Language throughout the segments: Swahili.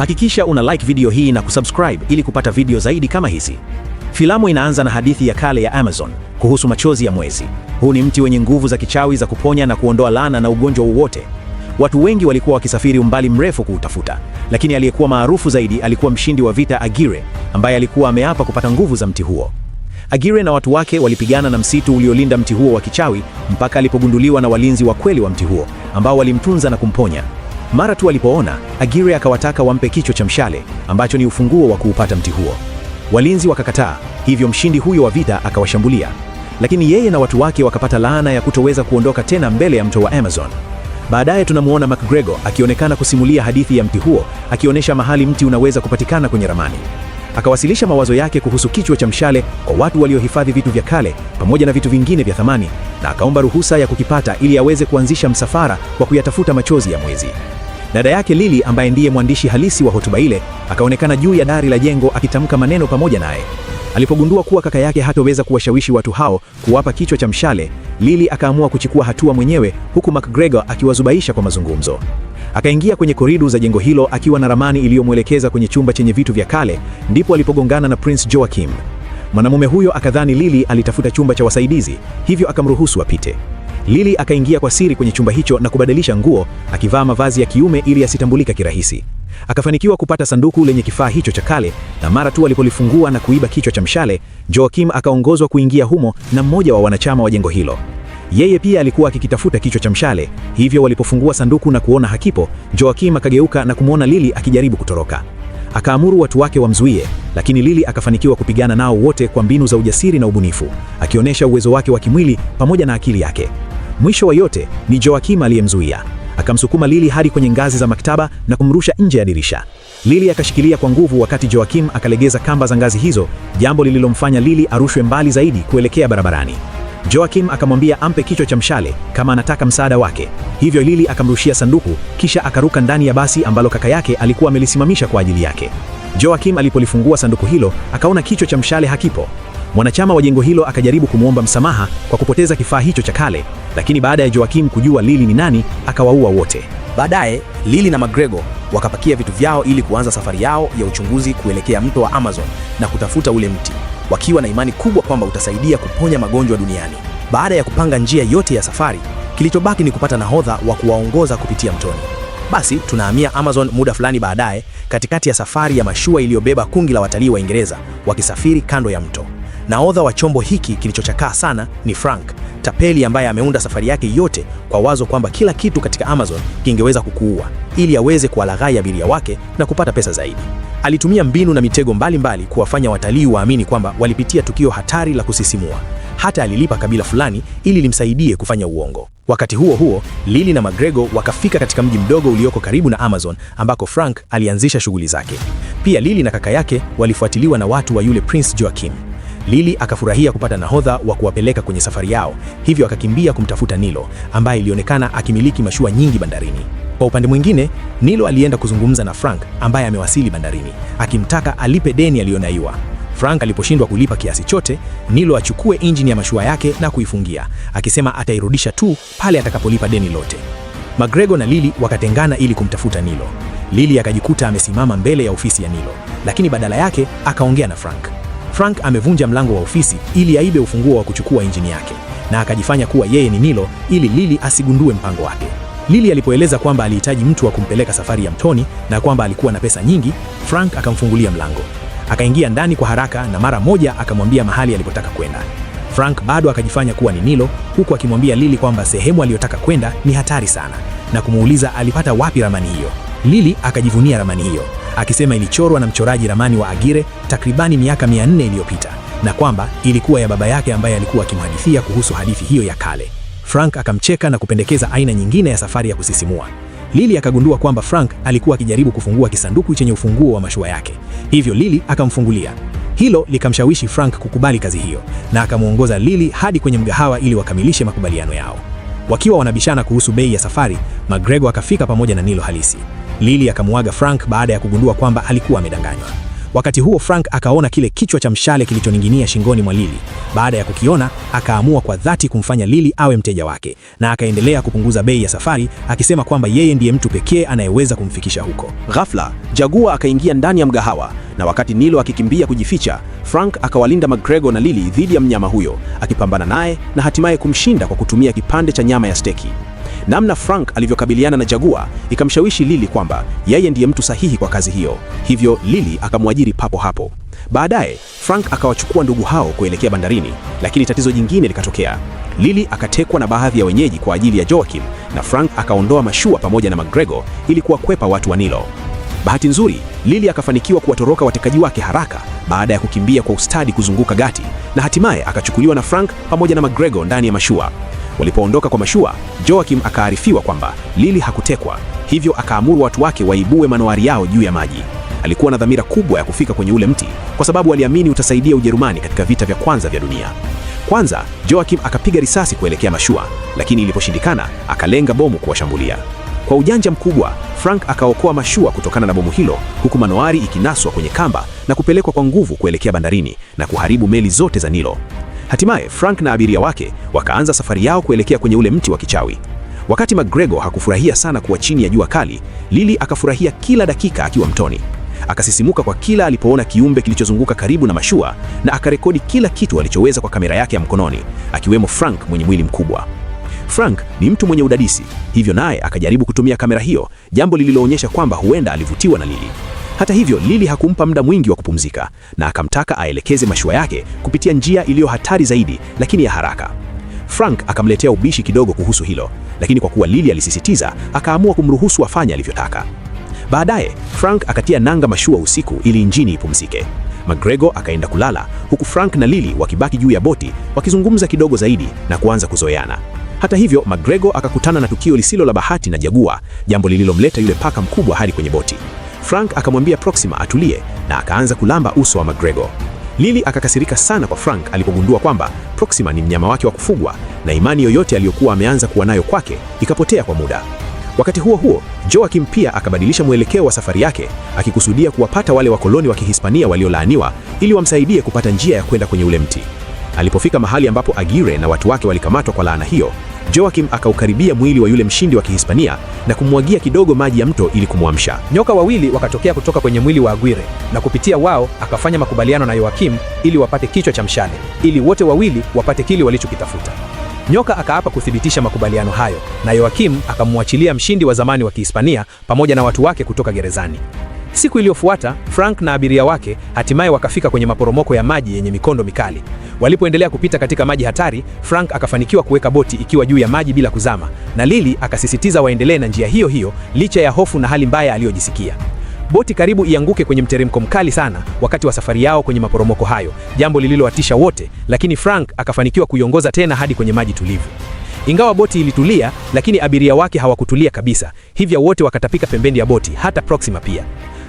Hakikisha una like video hii na kusubscribe ili kupata video zaidi kama hizi. Filamu inaanza na hadithi ya kale ya Amazon kuhusu machozi ya mwezi. Huu ni mti wenye nguvu za kichawi za kuponya na kuondoa laana na ugonjwa wowote. Watu wengi walikuwa wakisafiri umbali mrefu kuutafuta, lakini aliyekuwa maarufu zaidi alikuwa mshindi wa vita Agire, ambaye alikuwa ameapa kupata nguvu za mti huo. Agire na watu wake walipigana na msitu uliolinda mti huo wa kichawi mpaka alipogunduliwa na walinzi wa kweli wa mti huo ambao walimtunza na kumponya. Mara tu alipoona, Agire akawataka wampe kichwa cha mshale ambacho ni ufunguo wa kuupata mti huo. Walinzi wakakataa, hivyo mshindi huyo wa vita akawashambulia. Lakini yeye na watu wake wakapata laana ya kutoweza kuondoka tena mbele ya mto wa Amazon. Baadaye tunamuona McGregor akionekana kusimulia hadithi ya mti huo, akionyesha mahali mti unaweza kupatikana kwenye ramani. Akawasilisha mawazo yake kuhusu kichwa cha mshale kwa watu waliohifadhi vitu vya kale pamoja na vitu vingine vya thamani, na akaomba ruhusa ya kukipata ili aweze kuanzisha msafara wa kuyatafuta machozi ya mwezi. Dada yake Lily, ambaye ndiye mwandishi halisi wa hotuba ile, akaonekana juu ya dari la jengo akitamka maneno pamoja naye. Alipogundua kuwa kaka yake hataweza kuwashawishi watu hao kuwapa kichwa cha mshale, Lily akaamua kuchukua hatua mwenyewe, huku McGregor akiwazubaisha kwa mazungumzo. Akaingia kwenye korido za jengo hilo akiwa na ramani iliyomwelekeza kwenye chumba chenye vitu vya kale, ndipo alipogongana na Prince Joachim. Mwanamume huyo akadhani Lily alitafuta chumba cha wasaidizi, hivyo akamruhusu apite. Lily akaingia kwa siri kwenye chumba hicho na kubadilisha nguo, akivaa mavazi ya kiume ili asitambulika kirahisi. Akafanikiwa kupata sanduku lenye kifaa hicho cha kale, na mara tu alipolifungua na kuiba kichwa cha mshale, Joachim akaongozwa kuingia humo na mmoja wa wanachama wa jengo hilo. Yeye pia alikuwa akikitafuta kichwa cha mshale, hivyo walipofungua sanduku na kuona hakipo, Joachim akageuka na kumwona Lily akijaribu kutoroka. Akaamuru watu wake wamzuie, lakini Lily akafanikiwa kupigana nao wote kwa mbinu za ujasiri na ubunifu, akionyesha uwezo wake wa kimwili pamoja na akili yake. Mwisho wa yote ni Joachim aliyemzuia. Akamsukuma Lily hadi kwenye ngazi za maktaba na kumrusha nje ya dirisha. Lily akashikilia kwa nguvu wakati Joachim akalegeza kamba za ngazi hizo, jambo lililomfanya Lily arushwe mbali zaidi kuelekea barabarani. Joachim akamwambia ampe kichwa cha mshale kama anataka msaada wake. Hivyo Lily akamrushia sanduku, kisha akaruka ndani ya basi ambalo kaka yake alikuwa amelisimamisha kwa ajili yake. Joachim alipolifungua sanduku hilo, akaona kichwa cha mshale hakipo. Mwanachama wa jengo hilo akajaribu kumwomba msamaha kwa kupoteza kifaa hicho cha kale, lakini baada ya Joachim kujua Lily ni nani, akawaua wote. Baadaye Lily na McGregor wakapakia vitu vyao ili kuanza safari yao ya uchunguzi kuelekea mto wa Amazon na kutafuta ule mti, wakiwa na imani kubwa kwamba utasaidia kuponya magonjwa duniani. Baada ya kupanga njia yote ya safari, kilichobaki ni kupata nahodha wa kuwaongoza kupitia mtoni. Basi tunahamia Amazon muda fulani baadaye, katikati ya safari ya mashua iliyobeba kundi la watalii wa Uingereza wakisafiri kando ya mto. Nahodha wa chombo hiki kilichochakaa sana ni Frank, tapeli ambaye ameunda safari yake yote kwa wazo kwamba kila kitu katika Amazon kingeweza kukuua ili aweze kuwalaghai abiria wake na kupata pesa zaidi. Alitumia mbinu na mitego mbalimbali kuwafanya watalii waamini kwamba walipitia tukio hatari la kusisimua. Hata alilipa kabila fulani ili limsaidie kufanya uongo. Wakati huo huo, Lily na McGregor wakafika katika mji mdogo ulioko karibu na Amazon ambako Frank alianzisha shughuli zake. Pia Lily na kaka yake walifuatiliwa na watu wa yule Prince Joachim. Lily akafurahia kupata nahodha wa kuwapeleka kwenye safari yao, hivyo akakimbia kumtafuta Nilo, ambaye ilionekana akimiliki mashua nyingi bandarini. Kwa upande mwingine, Nilo alienda kuzungumza na Frank ambaye amewasili bandarini, akimtaka alipe deni aliyodaiwa. Frank aliposhindwa kulipa kiasi chote, Nilo achukue injini ya mashua yake na kuifungia, akisema atairudisha tu pale atakapolipa deni lote. McGregor na Lily wakatengana ili kumtafuta Nilo. Lily akajikuta amesimama mbele ya ofisi ya Nilo, lakini badala yake akaongea na Frank. Frank amevunja mlango wa ofisi ili aibe ufunguo wa kuchukua injini yake, na akajifanya kuwa yeye ni Nilo ili Lily asigundue mpango wake. Lily alipoeleza kwamba alihitaji mtu wa kumpeleka safari ya mtoni na kwamba alikuwa na pesa nyingi, Frank akamfungulia mlango. Akaingia ndani kwa haraka na mara moja akamwambia mahali alipotaka kwenda. Frank bado akajifanya kuwa ni Nilo, huku akimwambia Lily kwamba sehemu aliyotaka kwenda ni hatari sana na kumuuliza alipata wapi ramani hiyo. Lily akajivunia ramani hiyo, akisema ilichorwa na mchoraji ramani wa Agire takribani miaka 400 iliyopita, na kwamba ilikuwa ya baba yake ambaye alikuwa akimhadithia kuhusu hadithi hiyo ya kale. Frank akamcheka na kupendekeza aina nyingine ya safari ya kusisimua. Lily akagundua kwamba Frank alikuwa akijaribu kufungua kisanduku chenye ufunguo wa mashua yake, hivyo Lily akamfungulia. Hilo likamshawishi Frank kukubali kazi hiyo, na akamuongoza Lily hadi kwenye mgahawa ili wakamilishe makubaliano yao. Wakiwa wanabishana kuhusu bei ya safari, McGregor akafika pamoja na Nilo halisi. Lily akamuaga Frank baada ya kugundua kwamba alikuwa amedanganywa. Wakati huo Frank akaona kile kichwa cha mshale kilichoning'inia shingoni mwa Lily. Baada ya kukiona, akaamua kwa dhati kumfanya Lily awe mteja wake, na akaendelea kupunguza bei ya safari, akisema kwamba yeye ndiye mtu pekee anayeweza kumfikisha huko. Ghafla, Jaguar akaingia ndani ya mgahawa, na wakati Nilo akikimbia kujificha, Frank akawalinda McGregor na Lily dhidi ya mnyama huyo, akipambana naye na hatimaye kumshinda kwa kutumia kipande cha nyama ya steki. Namna Frank alivyokabiliana na Jaguar ikamshawishi Lily kwamba yeye ndiye mtu sahihi kwa kazi hiyo, hivyo Lily akamwajiri papo hapo. Baadaye Frank akawachukua ndugu hao kuelekea bandarini, lakini tatizo jingine likatokea. Lily akatekwa na baadhi ya wenyeji kwa ajili ya Joachim, na Frank akaondoa mashua pamoja na McGregor ili kuwakwepa watu wa Nilo. Bahati nzuri, Lily akafanikiwa kuwatoroka watekaji wake haraka baada ya kukimbia kwa ustadi kuzunguka gati, na hatimaye akachukuliwa na Frank pamoja na McGregor ndani ya mashua. Walipoondoka kwa mashua, Joachim akaarifiwa kwamba Lily hakutekwa, hivyo akaamuru watu wake waibue manowari yao juu ya maji. Alikuwa na dhamira kubwa ya kufika kwenye ule mti kwa sababu aliamini utasaidia Ujerumani katika vita vya kwanza vya dunia. Kwanza, Joachim akapiga risasi kuelekea mashua, lakini iliposhindikana, akalenga bomu kuwashambulia. Kwa ujanja mkubwa, Frank akaokoa mashua kutokana na bomu hilo, huku manowari ikinaswa kwenye kamba na kupelekwa kwa nguvu kuelekea bandarini na kuharibu meli zote za Nilo. Hatimaye Frank na abiria wake wakaanza safari yao kuelekea kwenye ule mti wa kichawi. Wakati McGregor hakufurahia sana kuwa chini ya jua kali, Lily akafurahia kila dakika akiwa mtoni. Akasisimuka kwa kila alipoona kiumbe kilichozunguka karibu na mashua, na akarekodi kila kitu alichoweza kwa kamera yake ya mkononi, akiwemo Frank mwenye mwili mkubwa. Frank ni mtu mwenye udadisi, hivyo naye akajaribu kutumia kamera hiyo, jambo lililoonyesha kwamba huenda alivutiwa na Lily. Hata hivyo, Lily hakumpa muda mwingi wa kupumzika, na akamtaka aelekeze mashua yake kupitia njia iliyo hatari zaidi lakini ya haraka. Frank akamletea ubishi kidogo kuhusu hilo, lakini kwa kuwa Lily alisisitiza, akaamua kumruhusu afanye alivyotaka. Baadaye, Frank akatia nanga mashua usiku ili injini ipumzike. McGregor akaenda kulala, huku Frank na Lily wakibaki juu ya boti wakizungumza kidogo zaidi na kuanza kuzoeana. Hata hivyo, McGregor akakutana na tukio lisilo la bahati na Jaguar, jambo lililomleta yule paka mkubwa hadi kwenye boti. Frank akamwambia Proxima atulie na akaanza kulamba uso wa McGregor. Lily akakasirika sana kwa Frank alipogundua kwamba Proxima ni mnyama wake wa kufugwa, na imani yoyote aliyokuwa ameanza kuwa nayo kwake ikapotea kwa muda. Wakati huo huo, Joachim pia akabadilisha mwelekeo wa safari yake, akikusudia kuwapata wale wakoloni wa Kihispania waliolaaniwa ili wamsaidie kupata njia ya kwenda kwenye ule mti. Alipofika mahali ambapo Aguirre na watu wake walikamatwa kwa laana hiyo, Joachim akaukaribia mwili wa yule mshindi wa Kihispania na kumwagia kidogo maji ya mto ili kumwamsha. Nyoka wawili wakatokea kutoka kwenye mwili wa Aguirre, na kupitia wao akafanya makubaliano na Joachim ili wapate kichwa cha mshale, ili wote wawili wapate kile walichokitafuta. Nyoka akaapa kuthibitisha makubaliano hayo, na Joachim akamwachilia mshindi wa zamani wa Kihispania pamoja na watu wake kutoka gerezani. Siku iliyofuata, Frank na abiria wake hatimaye wakafika kwenye maporomoko ya maji yenye mikondo mikali. Walipoendelea kupita katika maji hatari, Frank akafanikiwa kuweka boti ikiwa juu ya maji bila kuzama, na Lily akasisitiza waendelee na njia hiyo hiyo licha ya hofu na hali mbaya aliyojisikia. Boti karibu ianguke kwenye mteremko mkali sana wakati wa safari yao kwenye maporomoko hayo, jambo lililowatisha wote, lakini Frank akafanikiwa kuiongoza tena hadi kwenye maji tulivu. Ingawa boti ilitulia, lakini abiria wake hawakutulia kabisa, hivyo wote wakatapika pembeni ya boti, hata Proxima pia.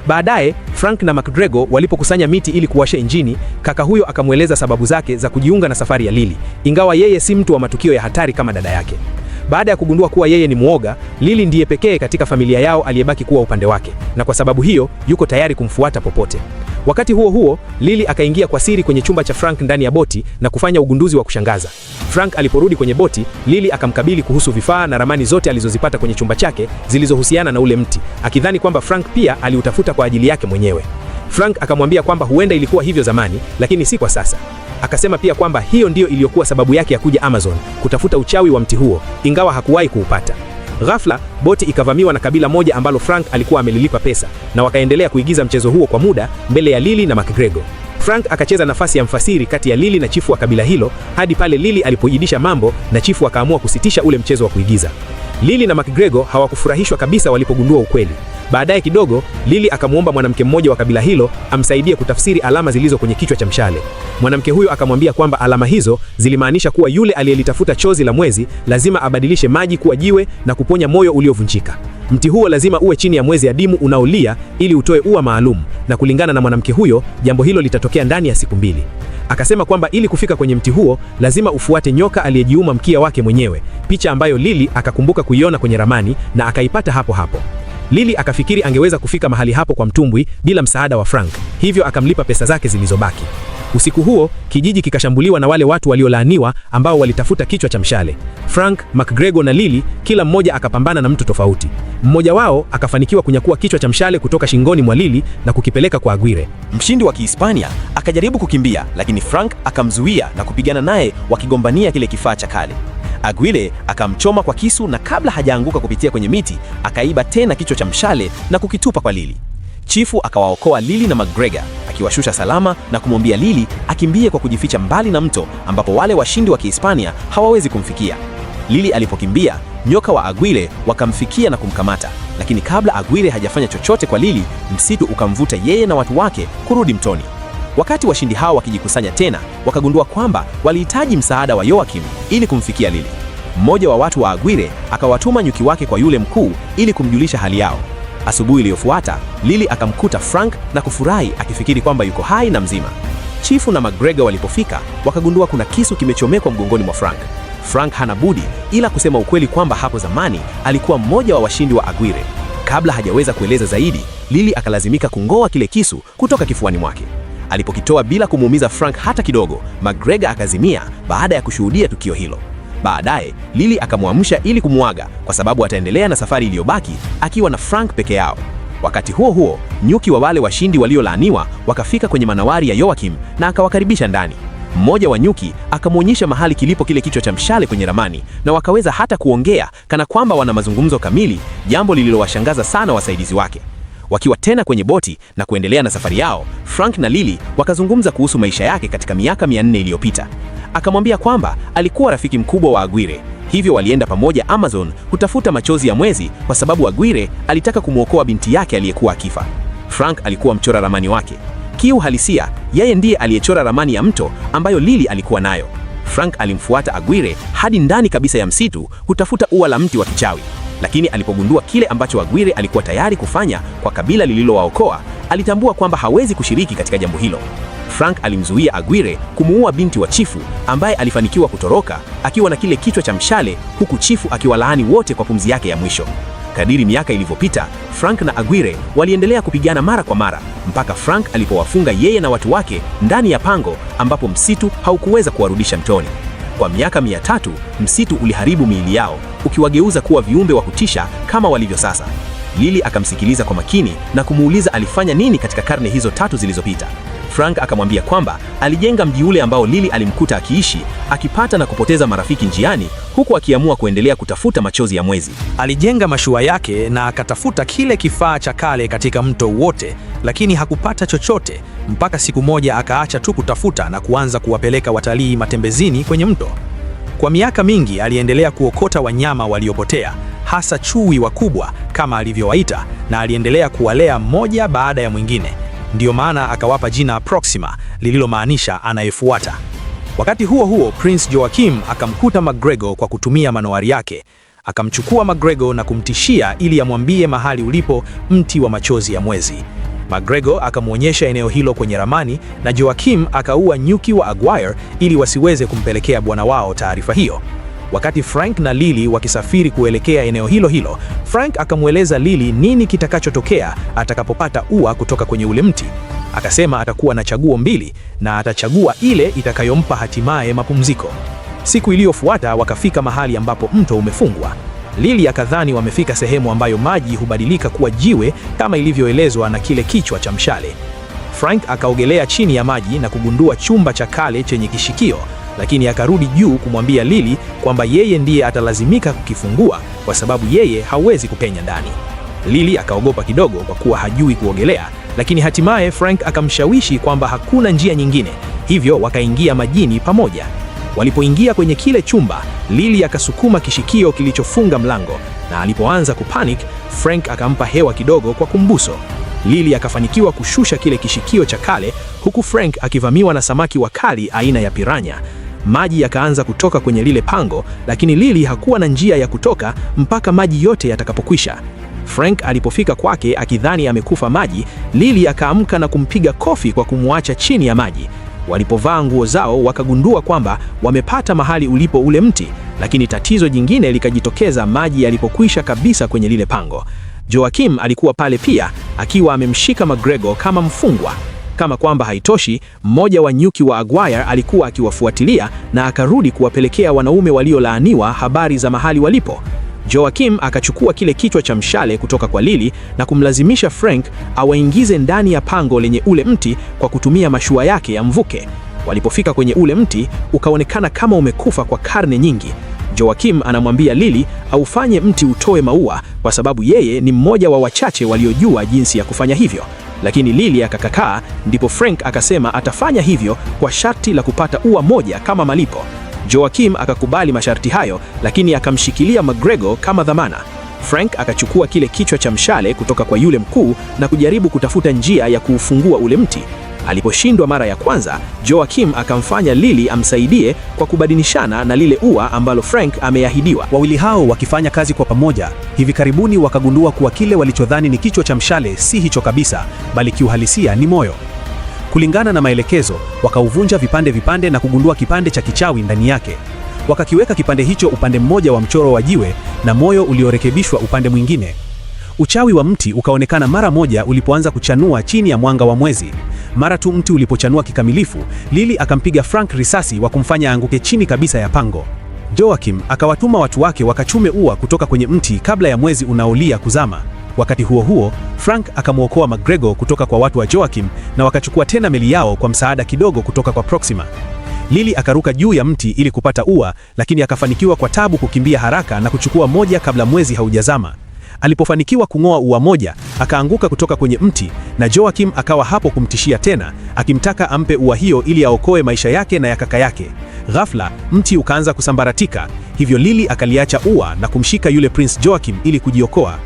Baadaye, Frank na McGregor walipokusanya miti ili kuwasha injini, kaka huyo akamweleza sababu zake za kujiunga na safari ya Lily, ingawa yeye si mtu wa matukio ya hatari kama dada yake. Baada ya kugundua kuwa yeye ni muoga, Lily ndiye pekee katika familia yao aliyebaki kuwa upande wake, na kwa sababu hiyo yuko tayari kumfuata popote. Wakati huo huo, Lily akaingia kwa siri kwenye chumba cha Frank ndani ya boti na kufanya ugunduzi wa kushangaza. Frank aliporudi kwenye boti, Lily akamkabili kuhusu vifaa na ramani zote alizozipata kwenye chumba chake zilizohusiana na ule mti, akidhani kwamba Frank pia aliutafuta kwa ajili yake mwenyewe. Frank akamwambia kwamba huenda ilikuwa hivyo zamani, lakini si kwa sasa. Akasema pia kwamba hiyo ndiyo iliyokuwa sababu yake ya kuja Amazon, kutafuta uchawi wa mti huo, ingawa hakuwahi kuupata. Ghafla, boti ikavamiwa na kabila moja ambalo Frank alikuwa amelilipa pesa, na wakaendelea kuigiza mchezo huo kwa muda mbele ya Lily na McGregor. Frank akacheza nafasi ya mfasiri kati ya Lily na chifu wa kabila hilo hadi pale Lily alipojidisha mambo na chifu akaamua kusitisha ule mchezo wa kuigiza. Lily na McGregor hawakufurahishwa kabisa walipogundua ukweli. Baadaye kidogo, Lily akamwomba mwanamke mmoja wa kabila hilo amsaidie kutafsiri alama zilizo kwenye kichwa cha mshale. Mwanamke huyo akamwambia kwamba alama hizo zilimaanisha kuwa yule aliyelitafuta chozi la mwezi lazima abadilishe maji kuwa jiwe na kuponya moyo uliovunjika. Mti huo lazima uwe chini ya mwezi adimu unaolia ili utoe ua maalum, na kulingana na mwanamke huyo, jambo hilo litatokea ndani ya siku 2. Akasema kwamba ili kufika kwenye mti huo, lazima ufuate nyoka aliyejiuma mkia wake mwenyewe, picha ambayo Lily akakumbuka kuiona kwenye ramani na akaipata hapo hapo. Lily akafikiri angeweza kufika mahali hapo kwa mtumbwi bila msaada wa Frank, hivyo akamlipa pesa zake zilizobaki. Usiku huo kijiji kikashambuliwa na wale watu waliolaaniwa ambao walitafuta kichwa cha mshale. Frank, McGregor na Lily kila mmoja akapambana na mtu tofauti. Mmoja wao akafanikiwa kunyakua kichwa cha mshale kutoka shingoni mwa Lily na kukipeleka kwa Aguirre. Mshindi wa Kihispania akajaribu kukimbia, lakini Frank akamzuia na kupigana naye wakigombania kile kifaa cha kale. Aguirre akamchoma kwa kisu na kabla hajaanguka kupitia kwenye miti, akaiba tena kichwa cha mshale na kukitupa kwa Lily. Chifu akawaokoa Lily na McGregor, akiwashusha salama na kumwambia Lily akimbie kwa kujificha mbali na mto ambapo wale washindi wa Kihispania hawawezi kumfikia. Lily alipokimbia, nyoka wa Aguirre wakamfikia na kumkamata, lakini kabla Aguirre hajafanya chochote kwa Lily, msitu ukamvuta yeye na watu wake kurudi mtoni. Wakati washindi hao wakijikusanya tena, wakagundua kwamba walihitaji msaada wa Joachim ili kumfikia Lily. Mmoja wa watu wa Aguirre akawatuma nyuki wake kwa yule mkuu ili kumjulisha hali yao. Asubuhi iliyofuata, Lily akamkuta Frank na kufurahi akifikiri kwamba yuko hai na mzima. Chifu na McGregor walipofika, wakagundua kuna kisu kimechomekwa mgongoni mwa Frank. Frank hana budi ila kusema ukweli kwamba hapo zamani alikuwa mmoja wa washindi wa Aguirre. Kabla hajaweza kueleza zaidi, Lily akalazimika kungoa kile kisu kutoka kifuani mwake. Alipokitoa bila kumuumiza Frank hata kidogo, McGregor akazimia baada ya kushuhudia tukio hilo. Baadaye, Lily akamwamsha ili kumuaga kwa sababu ataendelea na safari iliyobaki akiwa na Frank peke yao. Wakati huo huo, nyuki wa wale washindi waliolaaniwa wakafika kwenye manowari ya Joachim na akawakaribisha ndani. Mmoja wa nyuki akamwonyesha mahali kilipo kile kichwa cha mshale kwenye ramani na wakaweza hata kuongea kana kwamba wana mazungumzo kamili, jambo lililowashangaza sana wasaidizi wake. Wakiwa tena kwenye boti na kuendelea na safari yao, Frank na Lily wakazungumza kuhusu maisha yake katika miaka 400 iliyopita. Akamwambia kwamba alikuwa rafiki mkubwa wa Aguirre, hivyo walienda pamoja Amazon kutafuta machozi ya mwezi kwa sababu Aguirre alitaka kumwokoa binti yake aliyekuwa akifa. Frank alikuwa mchora ramani wake. Kiuhalisia, yeye ndiye aliyechora ramani ya mto ambayo Lily alikuwa nayo. Frank alimfuata Aguirre hadi ndani kabisa ya msitu kutafuta ua la mti wa kichawi. Lakini alipogundua kile ambacho Aguirre alikuwa tayari kufanya kwa kabila lililowaokoa, alitambua kwamba hawezi kushiriki katika jambo hilo. Frank alimzuia Aguirre kumuua binti wa chifu ambaye alifanikiwa kutoroka akiwa na kile kichwa cha mshale, huku chifu akiwalaani wote kwa pumzi yake ya mwisho. Kadiri miaka ilivyopita, Frank na Aguirre waliendelea kupigana mara kwa mara mpaka Frank alipowafunga yeye na watu wake ndani ya pango ambapo msitu haukuweza kuwarudisha mtoni. Kwa miaka 300, msitu uliharibu miili yao, ukiwageuza kuwa viumbe wa kutisha kama walivyo sasa. Lily akamsikiliza kwa makini na kumuuliza alifanya nini katika karne hizo 3 zilizopita. Frank akamwambia kwamba alijenga mji ule ambao Lily alimkuta akiishi, akipata na kupoteza marafiki njiani, huku akiamua kuendelea kutafuta machozi ya mwezi. Alijenga mashua yake na akatafuta kile kifaa cha kale katika mto wote, lakini hakupata chochote mpaka siku moja akaacha tu kutafuta na kuanza kuwapeleka watalii matembezini kwenye mto. Kwa miaka mingi aliendelea kuokota wanyama waliopotea, hasa chui wakubwa kama alivyowaita, na aliendelea kuwalea mmoja baada ya mwingine. Ndiyo maana akawapa jina Proxima, lililomaanisha anayefuata. Wakati huo huo, Prince Joachim akamkuta McGregor kwa kutumia manowari yake. Akamchukua McGregor na kumtishia ili amwambie mahali ulipo mti wa machozi ya mwezi. McGregor akamwonyesha eneo hilo kwenye ramani na Joachim akaua nyuki wa Aguirre ili wasiweze kumpelekea bwana wao taarifa hiyo. Wakati Frank na Lily wakisafiri kuelekea eneo hilo hilo, Frank akamweleza Lily nini kitakachotokea atakapopata ua kutoka kwenye ule mti. Akasema atakuwa na chaguo mbili na atachagua ile itakayompa hatimaye mapumziko. Siku iliyofuata wakafika mahali ambapo mto umefungwa. Lily akadhani wamefika sehemu ambayo maji hubadilika kuwa jiwe kama ilivyoelezwa na kile kichwa cha mshale. Frank akaogelea chini ya maji na kugundua chumba cha kale chenye kishikio, lakini akarudi juu kumwambia Lily kwamba yeye ndiye atalazimika kukifungua kwa sababu yeye hawezi kupenya ndani. Lily akaogopa kidogo kwa kuwa hajui kuogelea, lakini hatimaye Frank akamshawishi kwamba hakuna njia nyingine, hivyo wakaingia majini pamoja. Walipoingia kwenye kile chumba, Lily akasukuma kishikio kilichofunga mlango, na alipoanza kupanic, Frank akampa hewa kidogo kwa kumbuso. Lily akafanikiwa kushusha kile kishikio cha kale, huku Frank akivamiwa na samaki wakali aina ya piranya. Maji yakaanza kutoka kwenye lile pango, lakini Lily hakuwa na njia ya kutoka mpaka maji yote yatakapokwisha. Frank alipofika kwake akidhani amekufa maji, Lily akaamka na kumpiga kofi kwa kumwacha chini ya maji. Walipovaa nguo zao wakagundua kwamba wamepata mahali ulipo ule mti, lakini tatizo jingine likajitokeza maji yalipokwisha kabisa kwenye lile pango. Joachim alikuwa pale pia akiwa amemshika McGregor kama mfungwa. Kama kwamba haitoshi, mmoja wa nyuki wa Aguirre alikuwa akiwafuatilia na akarudi kuwapelekea wanaume waliolaaniwa habari za mahali walipo. Joakim akachukua kile kichwa cha mshale kutoka kwa Lily na kumlazimisha Frank awaingize ndani ya pango lenye ule mti kwa kutumia mashua yake ya mvuke. Walipofika kwenye ule mti, ukaonekana kama umekufa kwa karne nyingi. Joakim anamwambia Lily aufanye mti utoe maua kwa sababu yeye ni mmoja wa wachache waliojua jinsi ya kufanya hivyo. Lakini Lily akakataa, ndipo Frank akasema atafanya hivyo kwa sharti la kupata ua moja kama malipo. Joakim akakubali masharti hayo, lakini akamshikilia McGregor kama dhamana. Frank akachukua kile kichwa cha mshale kutoka kwa yule mkuu na kujaribu kutafuta njia ya kuufungua ule mti. Aliposhindwa mara ya kwanza, Joakim akamfanya Lily amsaidie kwa kubadilishana na lile ua ambalo Frank ameahidiwa. Wawili hao wakifanya kazi kwa pamoja, hivi karibuni wakagundua kuwa kile walichodhani ni kichwa cha mshale si hicho kabisa, bali kiuhalisia ni moyo. Kulingana na maelekezo, wakauvunja vipande vipande na kugundua kipande cha kichawi ndani yake. Wakakiweka kipande hicho upande mmoja wa mchoro wa jiwe na moyo uliorekebishwa upande mwingine. Uchawi wa mti ukaonekana mara moja ulipoanza kuchanua chini ya mwanga wa mwezi. Mara tu mti ulipochanua kikamilifu, Lily akampiga Frank risasi wa kumfanya anguke chini kabisa ya pango. Joakim akawatuma watu wake wakachume ua kutoka kwenye mti kabla ya mwezi unaolia kuzama. Wakati huo huo, Frank akamwokoa McGregor kutoka kwa watu wa Joakim na wakachukua tena meli yao kwa msaada kidogo kutoka kwa Proxima. Lily akaruka juu ya mti ili kupata ua, lakini akafanikiwa kwa tabu kukimbia haraka na kuchukua moja kabla mwezi haujazama. Alipofanikiwa kung'oa ua moja, akaanguka kutoka kwenye mti na Joakim akawa hapo kumtishia tena, akimtaka ampe ua hiyo ili aokoe maisha yake na ya kaka yake. Ghafla, mti ukaanza kusambaratika, hivyo Lily akaliacha ua na kumshika yule Prince Joakim ili kujiokoa.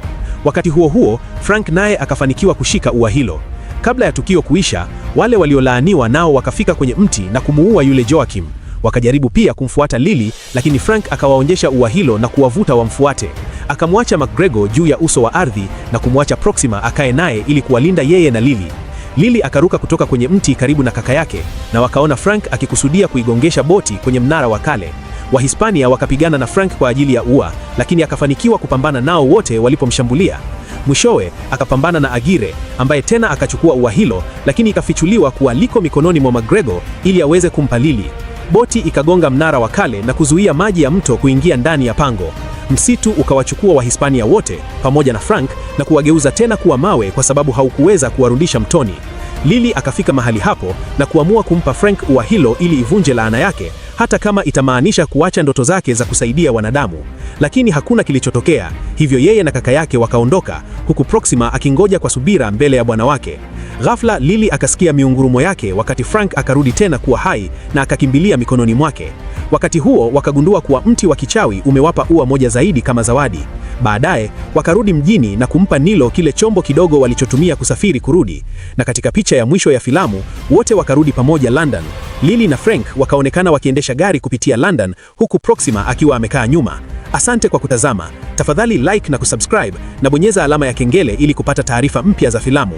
Wakati huo huo, Frank naye akafanikiwa kushika ua hilo. Kabla ya tukio kuisha, wale waliolaaniwa nao wakafika kwenye mti na kumuua yule Joakim. Wakajaribu pia kumfuata Lily, lakini Frank akawaonyesha ua hilo na kuwavuta wamfuate. Akamwacha McGregor juu ya uso wa ardhi na kumwacha Proxima akae naye ili kuwalinda yeye na Lily. Lily akaruka kutoka kwenye mti karibu na kaka yake na wakaona Frank akikusudia kuigongesha boti kwenye mnara wa kale. Wahispania wakapigana na Frank kwa ajili ya ua, lakini akafanikiwa kupambana nao wote walipomshambulia. Mwishowe akapambana na Aguirre ambaye tena akachukua ua hilo, lakini ikafichuliwa kuwa liko mikononi mwa McGregor ili aweze kumpa Lily. Boti ikagonga mnara wa kale na kuzuia maji ya mto kuingia ndani ya pango. Msitu ukawachukua Wahispania wote pamoja na Frank na kuwageuza tena kuwa mawe kwa sababu haukuweza kuwarudisha mtoni. Lily akafika mahali hapo na kuamua kumpa Frank ua hilo ili ivunje laana yake, hata kama itamaanisha kuacha ndoto zake za kusaidia wanadamu. Lakini hakuna kilichotokea, hivyo yeye na kaka yake wakaondoka, huku Proxima akingoja kwa subira mbele ya bwana wake. Ghafla Lily akasikia miungurumo yake wakati Frank akarudi tena kuwa hai na akakimbilia mikononi mwake. Wakati huo wakagundua kuwa mti wa kichawi umewapa ua moja zaidi kama zawadi. Baadaye wakarudi mjini na kumpa Nilo kile chombo kidogo walichotumia kusafiri kurudi. Na katika picha ya mwisho ya filamu, wote wakarudi pamoja London. Lily na Frank wakaonekana wakiendesha gari kupitia London, huku Proxima akiwa amekaa nyuma. Asante kwa kutazama. Tafadhali like na kusubscribe na bonyeza alama ya kengele ili kupata taarifa mpya za filamu.